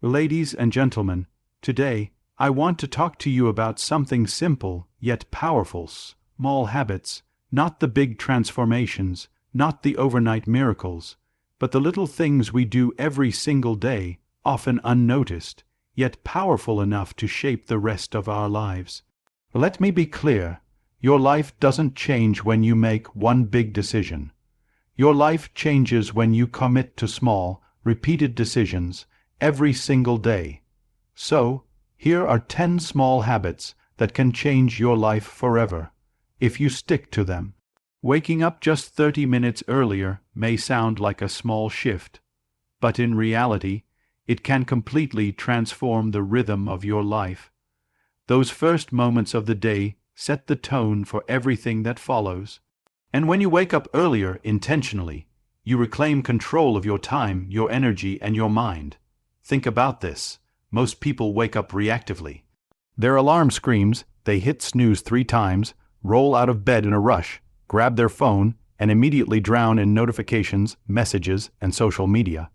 Ladies and gentlemen, today I want to talk to you about something simple yet powerful, small habits, not the big transformations, not the overnight miracles, but the little things we do every single day, often unnoticed, yet powerful enough to shape the rest of our lives. Let me be clear, your life doesn't change when you make one big decision. Your life changes when you commit to small, repeated decisions every single day. So, here are 10 small habits that can change your life forever, if you stick to them. Waking up just 30 minutes earlier may sound like a small shift, but in reality, it can completely transform the rhythm of your life. Those first moments of the day set the tone for everything that follows. And when you wake up earlier intentionally, you reclaim control of your time, your energy, and your mind. Think about this. Most people wake up reactively. Their alarm screams, they hit snooze 3 times, roll out of bed in a rush, grab their phone, and immediately drown in notifications, messages, and social media.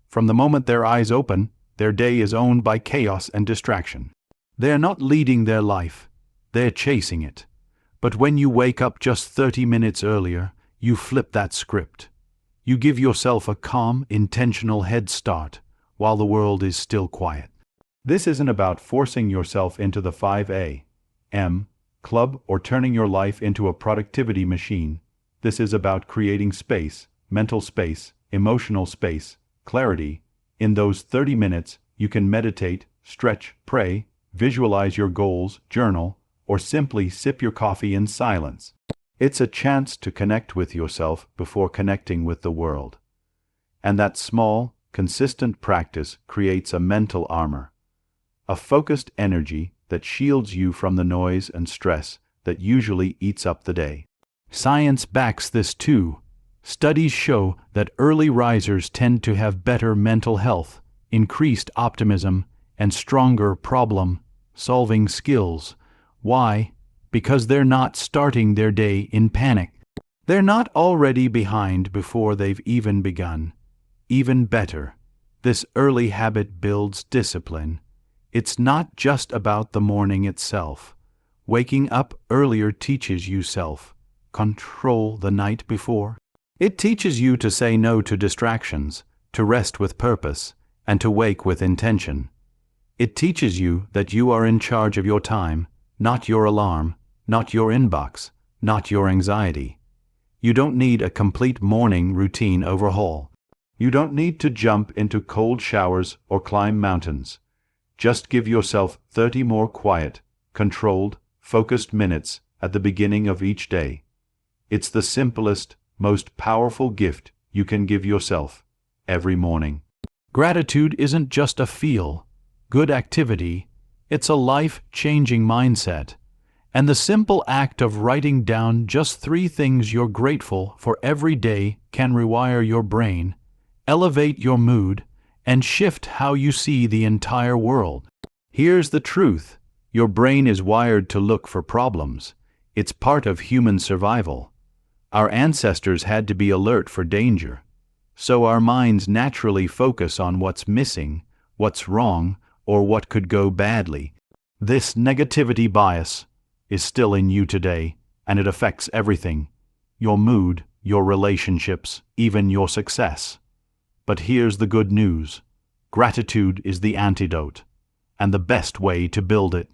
From the moment their eyes open, their day is owned by chaos and distraction. They're not leading their life, they're chasing it. But when you wake up just 30 minutes earlier, you flip that script. You give yourself a calm, intentional head start while the world is still quiet. This isn't about forcing yourself into the 5 a.m. club or turning your life into a productivity machine. This is about creating space, mental space, emotional space, clarity. In those 30 minutes, you can meditate, stretch, pray, visualize your goals, journal, or simply sip your coffee in silence. It's a chance to connect with yourself before connecting with the world. And that small, consistent practice creates a mental armor, a focused energy that shields you from the noise and stress that usually eats up the day. Science backs this too. Studies show that early risers tend to have better mental health, increased optimism, and stronger problem-solving skills. Why? Because they're not starting their day in panic. They're not already behind before they've even begun. Even better, this early habit builds discipline. It's not just about the morning itself. Waking up earlier teaches you self-control the night before. It teaches you to say no to distractions, to rest with purpose, and to wake with intention. It teaches you that you are in charge of your time, not your alarm, not your inbox, not your anxiety. You don't need a complete morning routine overhaul. You don't need to jump into cold showers or climb mountains. Just give yourself 30 more quiet, controlled, focused minutes at the beginning of each day. It's the simplest, most powerful gift you can give yourself every morning. Gratitude isn't just a feel-good activity, it's a life-changing mindset. And the simple act of writing down just 3 things you're grateful for every day can rewire your brain, elevate your mood, and shift how you see the entire world. Here's the truth. Your brain is wired to look for problems. It's part of human survival. Our ancestors had to be alert for danger. So our minds naturally focus on what's missing, what's wrong, or what could go badly. This negativity bias is still in you today, and it affects everything. Your mood, your relationships, even your success. But here's the good news. Gratitude is the antidote, and the best way to build it.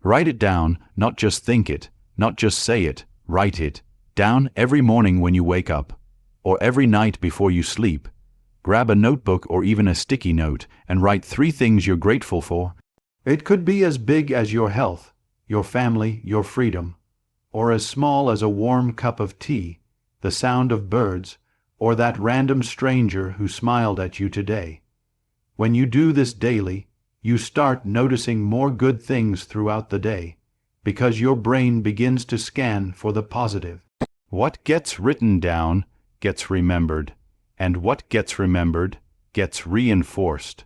Write it down, not just think it, not just say it, write it down every morning when you wake up, or every night before you sleep. Grab a notebook or even a sticky note and write 3 things you're grateful for. It could be as big as your health, your family, your freedom, or as small as a warm cup of tea, the sound of birds, or that random stranger who smiled at you today. When you do this daily, you start noticing more good things throughout the day, because your brain begins to scan for the positive. What gets written down gets remembered, and what gets remembered gets reinforced.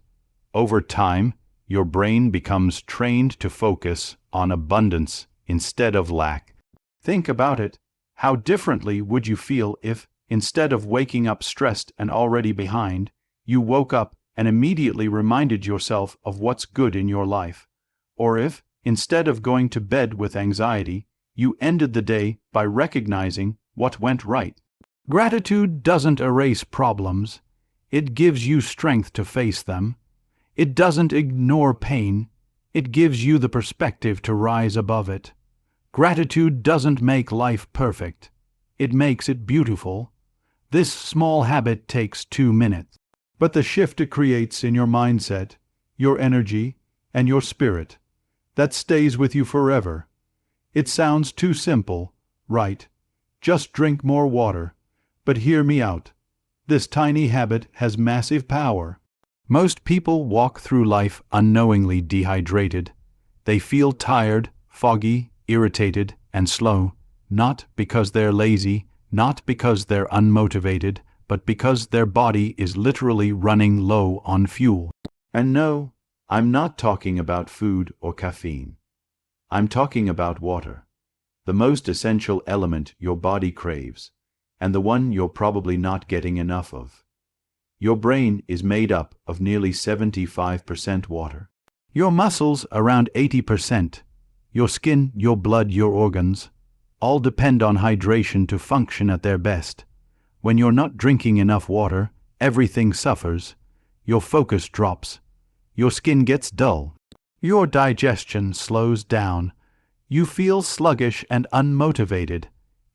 Over time, your brain becomes trained to focus on abundance instead of lack. Think about it. How differently would you feel if, instead of waking up stressed and already behind, you woke up and immediately reminded yourself of what's good in your life, or if, instead of going to bed with anxiety, you ended the day by recognizing what went right. Gratitude doesn't erase problems. It gives you strength to face them. It doesn't ignore pain. It gives you the perspective to rise above it. Gratitude doesn't make life perfect. It makes it beautiful. This small habit takes 2 minutes, but the shift it creates in your mindset, your energy, and your spirit, that stays with you forever. It sounds too simple, right? Just drink more water. But hear me out. This tiny habit has massive power. Most people walk through life unknowingly dehydrated. They feel tired, foggy, irritated, and slow, not because they're lazy, not because they're unmotivated, but because their body is literally running low on fuel. And no, I'm not talking about food or caffeine. I'm talking about water, the most essential element your body craves, and the one you're probably not getting enough of. Your brain is made up of nearly 75% water. Your muscles around 80%. Your skin, your blood, your organs, all depend on hydration to function at their best. When you're not drinking enough water, everything suffers. Your focus drops. Your skin gets dull. Your digestion slows down. You feel sluggish and unmotivated.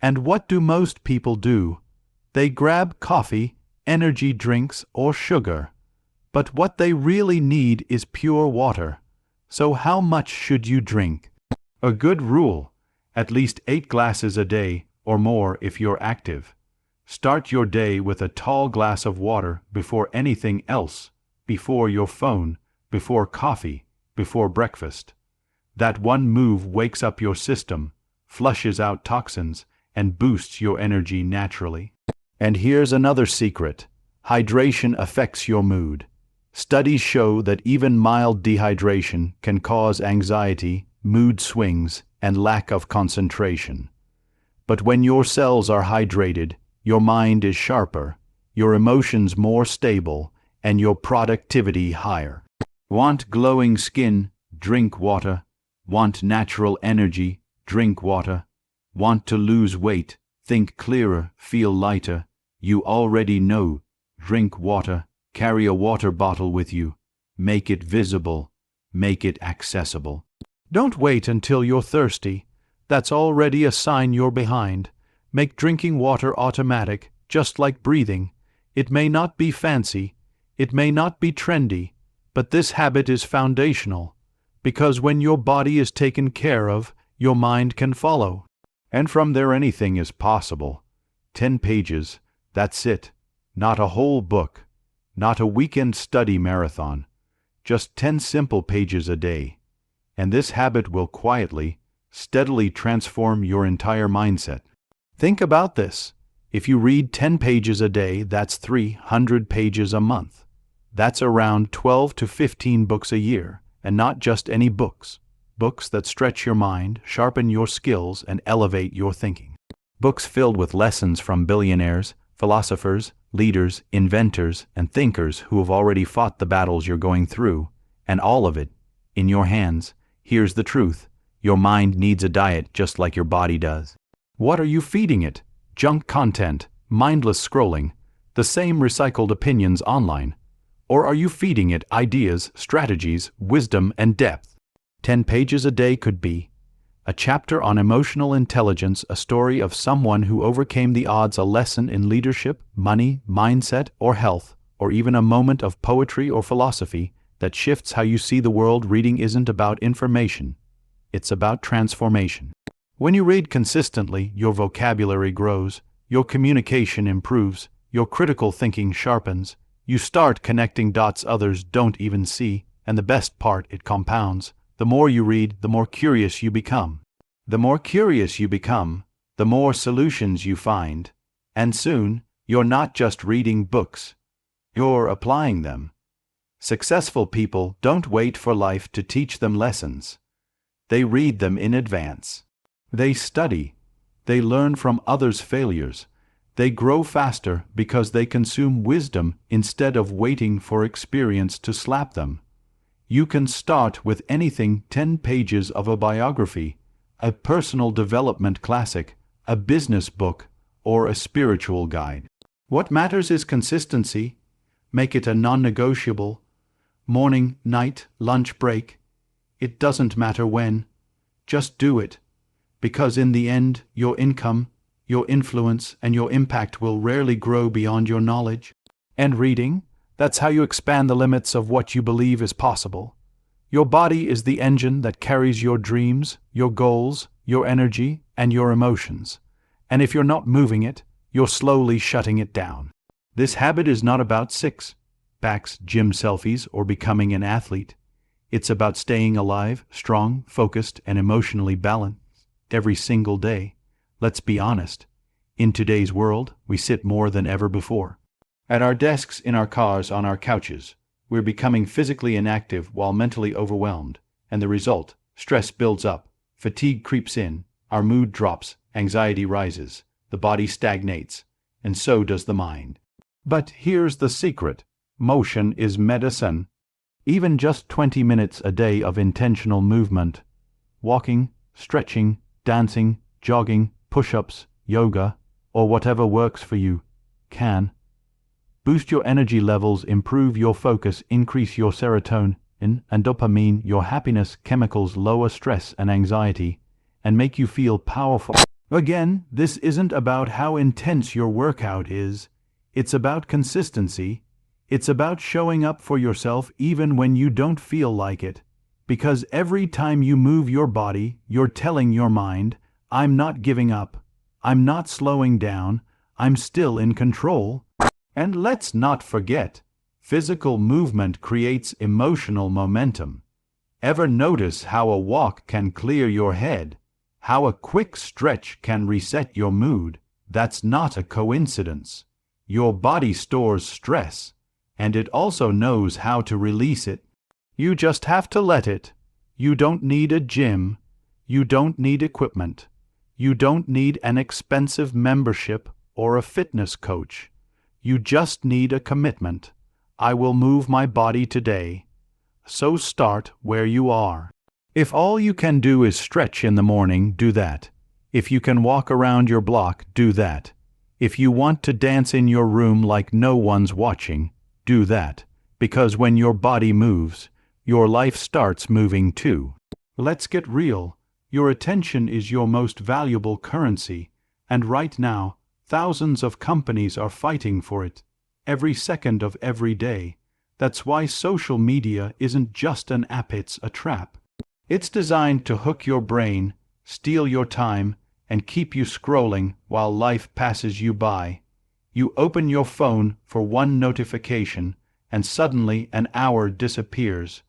And what do most people do? They grab coffee, energy drinks, or sugar. But what they really need is pure water. So how much should you drink? A good rule: at least 8 glasses a day, or more if you're active. Start your day with a tall glass of water before anything else, before your phone, before coffee, before breakfast. That one move wakes up your system, flushes out toxins, and boosts your energy naturally. And here's another secret: hydration affects your mood. Studies show that even mild dehydration can cause anxiety, mood swings, and lack of concentration. But when your cells are hydrated, your mind is sharper, your emotions more stable, and your productivity higher. Want glowing skin? Drink water. Want natural energy? Drink water. Want to lose weight, think clearer, feel lighter? You already know. Drink water. Carry a water bottle with you. Make it visible. Make it accessible. Don't wait until you're thirsty. That's already a sign you're behind. Make drinking water automatic, just like breathing. It may not be fancy. It may not be trendy. But this habit is foundational. Because when your body is taken care of, your mind can follow. And from there anything is possible. 10 pages, that's it. Not a whole book. Not a weekend study marathon. Just 10 simple pages a day. And this habit will quietly, steadily transform your entire mindset. Think about this. If you read 10 pages a day, that's 300 pages a month. That's around 12 to 15 books a year, and not just any books. Books that stretch your mind, sharpen your skills, and elevate your thinking. Books filled with lessons from billionaires, philosophers, leaders, inventors, and thinkers who have already fought the battles you're going through, and all of it in your hands. Here's the truth: your mind needs a diet just like your body does. What are you feeding it? Junk content, mindless scrolling, the same recycled opinions online? Or are you feeding it ideas, strategies, wisdom, and depth? 10 pages a day could be a chapter on emotional intelligence, a story of someone who overcame the odds, a lesson in leadership, money, mindset, or health, or even a moment of poetry or philosophy that shifts how you see the world. Reading isn't about information. It's about transformation. When you read consistently, your vocabulary grows, your communication improves, your critical thinking sharpens, you start connecting dots others don't even see, and the best part, it compounds. The more you read, the more curious you become. The more curious you become, the more solutions you find. And soon, you're not just reading books. You're applying them. Successful people don't wait for life to teach them lessons. They read them in advance. They study. They learn from others' failures. They grow faster because they consume wisdom instead of waiting for experience to slap them. You can start with anything: 10 pages of a biography, a personal development classic, a business book, or a spiritual guide. What matters is consistency. Make it a non-negotiable. Morning, night, lunch break. It doesn't matter when. Just do it. Because in the end, your income, your influence, and your impact will rarely grow beyond your knowledge. And reading, that's how you expand the limits of what you believe is possible. Your body is the engine that carries your dreams, your goals, your energy, and your emotions. And if you're not moving it, you're slowly shutting it down. This habit is not about six-packs, gym selfies, or becoming an athlete. It's about staying alive, strong, focused, and emotionally balanced every single day. Let's be honest. In today's world, we sit more than ever before. At our desks, in our cars, on our couches. We're becoming physically inactive while mentally overwhelmed. And the result: stress builds up, fatigue creeps in, our mood drops, anxiety rises, the body stagnates, and so does the mind. But here's the secret. Motion is medicine. Even just 20 minutes a day of intentional movement, walking, stretching, dancing, jogging, push-ups, yoga, or whatever works for you, can boost your energy levels, improve your focus, increase your serotonin and dopamine, your happiness chemicals, lower stress and anxiety, and make you feel powerful. Again, this isn't about how intense your workout is. It's about consistency. It's about showing up for yourself even when you don't feel like it. Because every time you move your body, you're telling your mind, I'm not giving up. I'm not slowing down. I'm still in control. And let's not forget, physical movement creates emotional momentum. Ever notice how a walk can clear your head? How a quick stretch can reset your mood? That's not a coincidence. Your body stores stress, and it also knows how to release it. You just have to let it. You don't need a gym. You don't need equipment. You don't need an expensive membership or a fitness coach. You just need a commitment. I will move my body today. So start where you are. If all you can do is stretch in the morning, do that. If you can walk around your block, do that. If you want to dance in your room like no one's watching, do that. Because when your body moves, your life starts moving too. Let's get real. Your attention is your most valuable currency, and right now, thousands of companies are fighting for it, every second of every day. That's why social media isn't just an app, it's a trap. It's designed to hook your brain, steal your time, and keep you scrolling while life passes you by. You open your phone for one notification, and suddenly an hour disappears.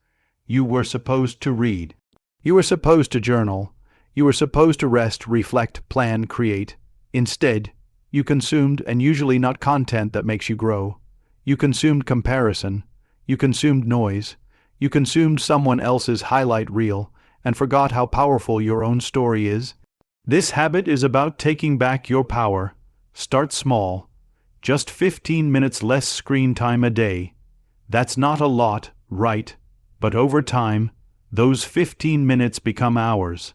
You were supposed to read. You were supposed to journal. You were supposed to rest, reflect, plan, create. Instead, you consumed, and usually not content that makes you grow. You consumed comparison. You consumed noise. You consumed someone else's highlight reel and forgot how powerful your own story is. This habit is about taking back your power. Start small. Just 15 minutes less screen time a day. That's not a lot, right? But over time, those 15 minutes become hours.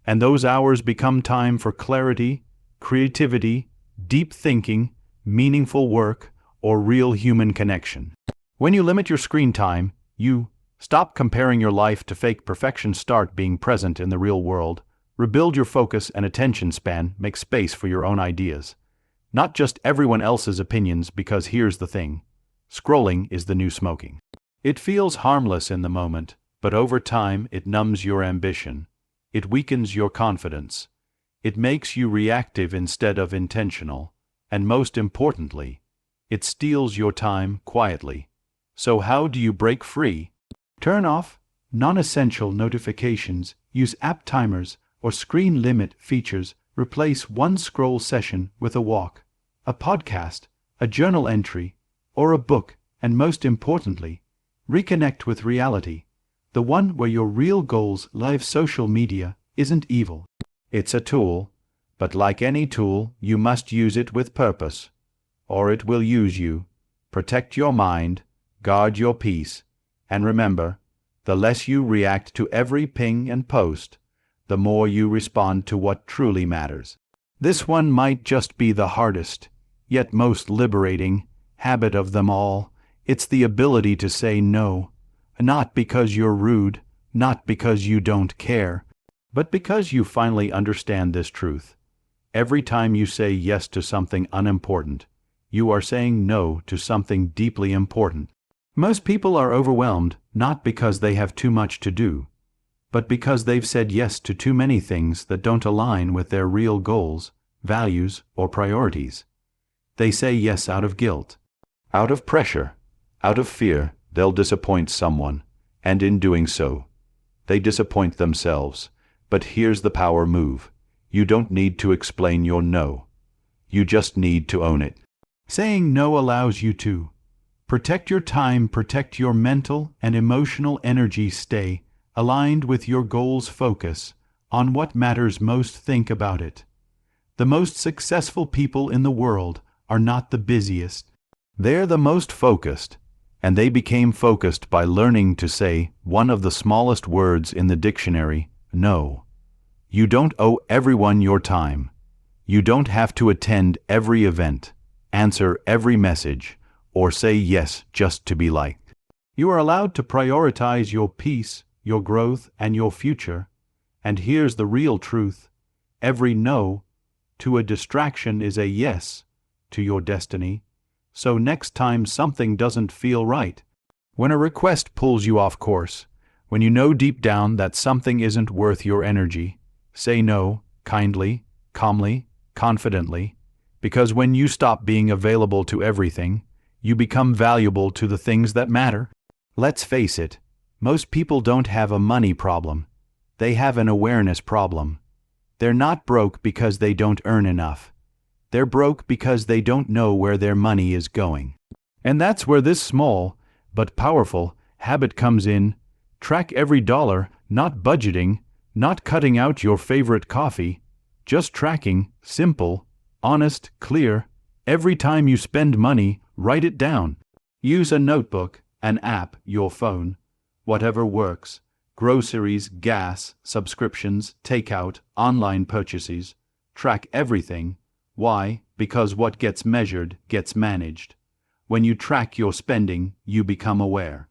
And those hours become time for clarity, creativity, deep thinking, meaningful work, or real human connection. When you limit your screen time, you stop comparing your life to fake perfection, start being present in the real world, rebuild your focus and attention span, make space for your own ideas. Not just everyone else's opinions, because here's the thing. Scrolling is the new smoking. It feels harmless in the moment, but over time it numbs your ambition. It weakens your confidence. It makes you reactive instead of intentional. And most importantly, it steals your time quietly. So how do you break free? Turn off non-essential notifications, use app timers or screen limit features, replace one scroll session with a walk, a podcast, a journal entry, or a book, and most importantly, reconnect with reality, the one where your real goals live. Social media isn't evil. It's a tool, But like any tool, you must use it with purpose, or it will use you. Protect your mind, guard your peace, and remember, the less you react to every ping and post, the more you respond to what truly matters. This one might just be the hardest, yet most liberating, habit of them all. It's the ability to say no, not because you're rude, not because you don't care, but because you finally understand this truth. Every time you say yes to something unimportant, you are saying no to something deeply important. Most people are overwhelmed not because they have too much to do, but because they've said yes to too many things that don't align with their real goals, values, or priorities. They say yes out of guilt, out of pressure, out of fear they'll disappoint someone, and in doing so, they disappoint themselves. But here's the power move. You don't need to explain your no. You just need to own it. Saying no allows you to protect your time, protect your mental and emotional energy, stay aligned with your goals, focus on what matters most, think about it. The most successful people in the world are not the busiest. They're the most focused, and they became focused by learning to say one of the smallest words in the dictionary, no. You don't owe everyone your time. You don't have to attend every event, answer every message, or say yes just to be liked. You are allowed to prioritize your peace, your growth, and your future. And here's the real truth. Every no to a distraction is a yes to your destiny. So next time something doesn't feel right, when a request pulls you off course, when you know deep down that something isn't worth your energy, say no, kindly, calmly, confidently, because when you stop being available to everything, you become valuable to the things that matter. Let's face it, most people don't have a money problem. They have an awareness problem. They're not broke because they don't earn enough. They're broke because they don't know where their money is going. And that's where this small, but powerful, habit comes in. Track every dollar, not budgeting, not cutting out your favorite coffee, just tracking, simple, honest, clear. Every time you spend money, write it down. Use a notebook, an app, your phone, whatever works. Groceries, gas, subscriptions, takeout, online purchases. Track everything. Why? Because what gets measured gets managed. When you track your spending, you become aware.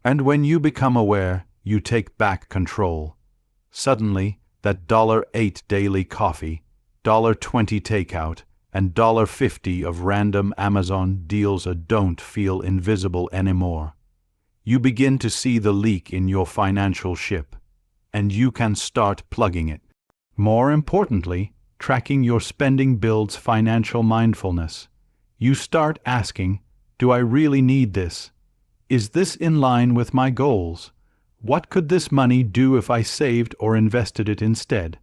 And when you become aware, you take back control. Suddenly, that $8 daily coffee, $20 takeout, and $50 of random Amazon deals don't feel invisible anymore. You begin to see the leak in your financial ship, and you can start plugging it. More importantly, tracking your spending builds financial mindfulness. You start asking, do I really need this? Is this in line with my goals? What could this money do if I saved or invested it instead?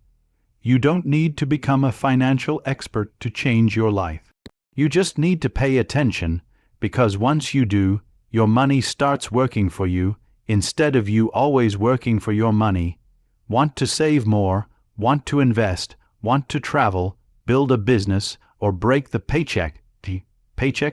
You don't need to become a financial expert to change your life. You just need to pay attention, because once you do, your money starts working for you instead of you always working for your money. Want to save more, want to invest, want to travel, build a business, or break the paycheck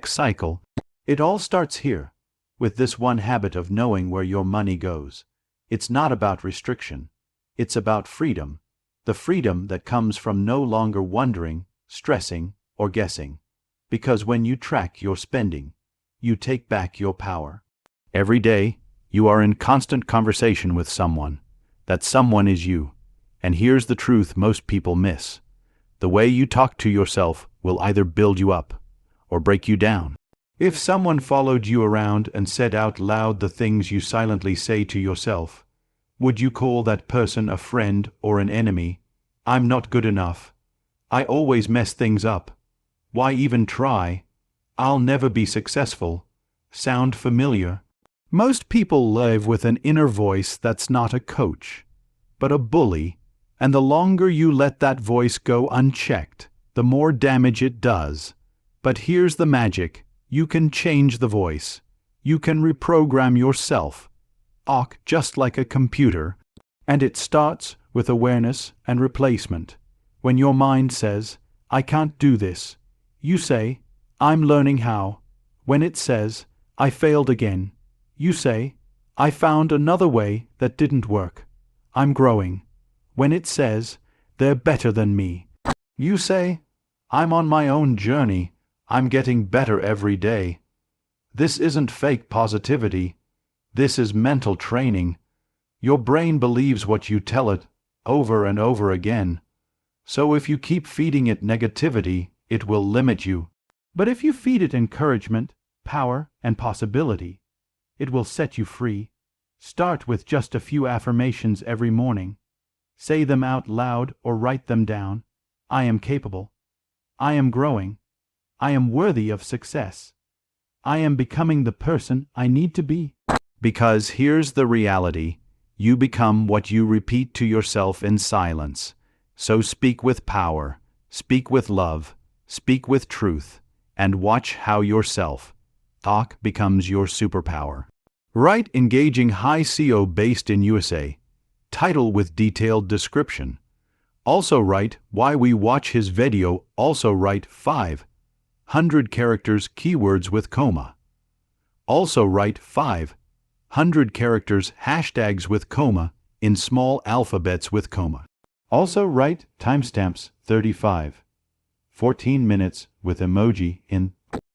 cycle. It all starts here, with this one habit of knowing where your money goes. It's not about restriction. It's about freedom. The freedom that comes from no longer wondering, stressing, or guessing. Because when you track your spending, you take back your power. Every day, you are in constant conversation with someone. That someone is you. And here's the truth most people miss. The way you talk to yourself will either build you up or break you down. If someone followed you around and said out loud the things you silently say to yourself, would you call that person a friend or an enemy? I'm not good enough. I always mess things up. Why even try? I'll never be successful. Sound familiar? Most people live with an inner voice that's not a coach, but a bully, and the longer you let that voice go unchecked, the more damage it does. But here's the magic. You can change the voice. You can reprogram yourself. Just like a computer. And it starts with awareness and replacement. When your mind says, I can't do this, you say, I'm learning how. When it says, I failed again, you say, I found another way that didn't work. I'm growing. When it says, they're better than me, you say, I'm on my own journey. I'm getting better every day. This isn't fake positivity. This is mental training. Your brain believes what you tell it over and over again. So if you keep feeding it negativity, it will limit you. But if you feed it encouragement, power, and possibility, it will set you free. Start with just a few affirmations every morning. Say them out loud or write them down. I am capable. I am growing. I am worthy of success. I am becoming the person I need to be. Because here's the reality. You become what you repeat to yourself in silence. So speak with power, speak with love, speak with truth, and watch how your self-talk becomes your superpower. Write engaging high CO based in USA. Title with detailed description. Also write why we watch his video. Also write 500 characters keywords with comma. Also write 500 characters hashtags with comma in small alphabets with comma. Also write timestamps 35, 14 minutes with emoji in